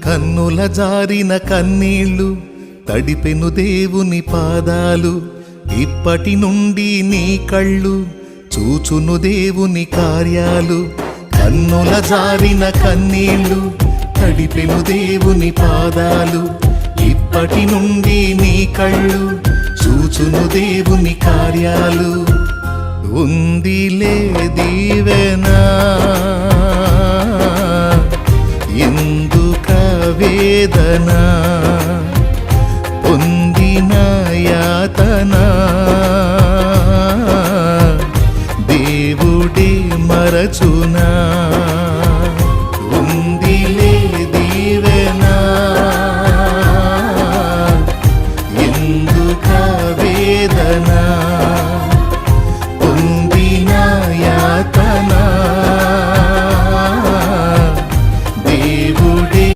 కన్నుల జారిన కన్నీళ్ళు తడిపెను దేవుని పాదాలు, ఇప్పటి నుండి నీ కళ్ళు చూచును దేవుని కార్యాలు. కన్నుల జారిన కన్నీళ్ళు తడిపెను దేవుని పాదాలు, ఇప్పటి నుండి నీ కళ్ళు చూచును దేవుని కార్యాలు. ఉందిలే దీవెనా ఎందుక వేదనా,